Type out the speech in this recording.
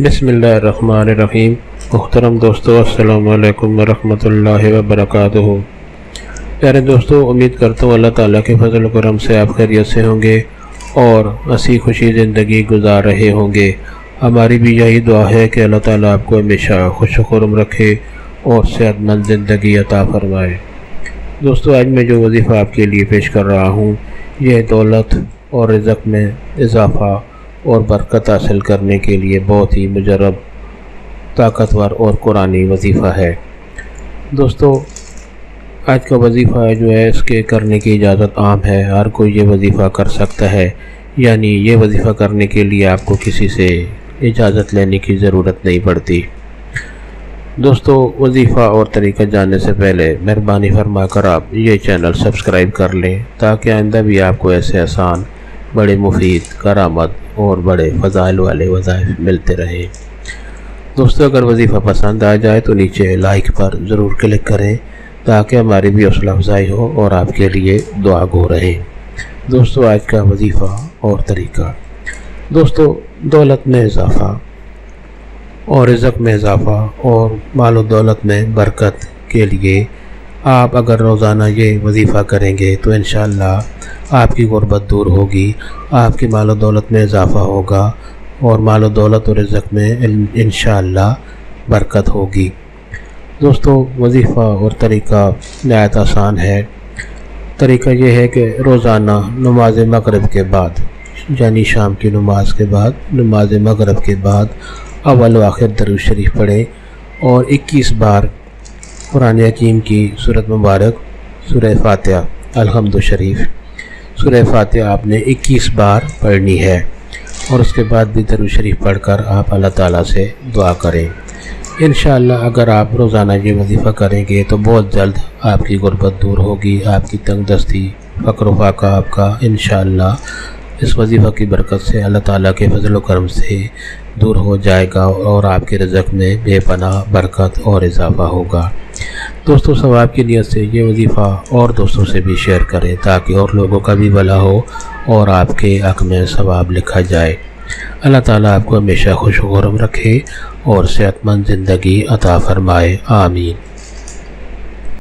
बिस्मिल्लाहिर्रहमानिर्रहीम। मुहतरम दोस्तों, अस्सलाम वालेकुम वरहमतुल्लाहि वबरकातुहू। प्यारे दोस्तों, उम्मीद करता हूँ अल्लाह ताला के फजल करम से आप खैरियत से होंगे और हंसी खुशी ज़िंदगी गुजार रहे होंगे। हमारी भी यही दुआ है कि अल्लाह ताला आपको हमेशा खुश खुर्रम रखे और सेहतमंद ज़िंदगी अता फरमाए। दोस्तों, आज मैं जो वजीफ़ा आपके लिए पेश कर रहा हूँ, यह दौलत और रिज़्क़ में इजाफ़ा और बरकत हासिल करने के लिए बहुत ही मुजरब, ताकतवर और कुरानी वजीफ़ा है। दोस्तों, आज का वजीफ़ा जो है इसके करने की इजाज़त आम है, हर कोई ये वजीफ़ा कर सकता है। यानी ये वजीफ़ा करने के लिए आपको किसी से इजाज़त लेने की ज़रूरत नहीं पड़ती। दोस्तों, वजीफ़ा और तरीक़ा जानने से पहले मेहरबानी फरमा कर आप ये चैनल सब्सक्राइब कर लें, ताकि आइंदा भी आपको ऐसे आसान, बड़े मुफीद, करामत और बड़े फ़ज़ाइल वाले वज़ाइफ मिलते रहें। दोस्तों, अगर वजीफ़ा पसंद आ जाए तो नीचे लाइक पर ज़रूर क्लिक करें, ताकि हमारी भी हौसला अफजाई हो और आपके लिए दुआ गो रहे। दोस्तों, आज का वजीफ़ा और तरीक़ा। दोस्तों, दौलत में इजाफ़ा और रिज़्क़ में इजाफ़ा और मालो दौलत में बरकत के लिए आप अगर रोज़ाना ये वजीफ़ा करेंगे तो इंशाअल्लाह आपकी गुर्बत दूर होगी, आपकी मालो दौलत में इजाफ़ा होगा और मालो दौलत और रिज़्क़ में इंशाअल्लाह बरकत होगी। दोस्तों, वजीफ़ा और तरीक़ा नहायत आसान है। तरीक़ा ये है कि रोज़ाना नमाज मगरिब के बाद, यानी शाम की नमाज के बाद, नमाज मगरिब के बाद अव्वल व आखिर दरूद शरीफ पढ़ें और 21 बार कुरान हकीम की सूरत मुबारक सूरह फातिहा अलहम्दु शरीफ सूरह फातिहा आपने 21 बार पढ़नी है और उसके बाद भी दरूद शरीफ पढ़कर आप अल्लाह ताला से दुआ करें। इंशाअल्लाह अगर आप रोज़ाना ये वजीफ़ा करेंगे तो बहुत जल्द आपकी गुर्बत दूर होगी, आपकी तंगदस्ती, फ़क्र फाका आपका इंशाअल्लाह इस वजीफ़ा की बरकत से, अल्लाह ताला के फजल व करम से दूर हो जाएगा और आपके रिज़्क़ में बेपनाह बरकत और इजाफ़ा होगा। दोस्तों, सवाब की नियत से ये वजीफ़ा और दोस्तों से भी शेयर करें, ताकि और लोगों का भी भला हो और आपके हक़ में सवाब लिखा जाए। अल्लाह ताला आपको हमेशा खुश खुर्रम रखे और सेहतमंद ज़िंदगी अता फ़रमाए। आमीन।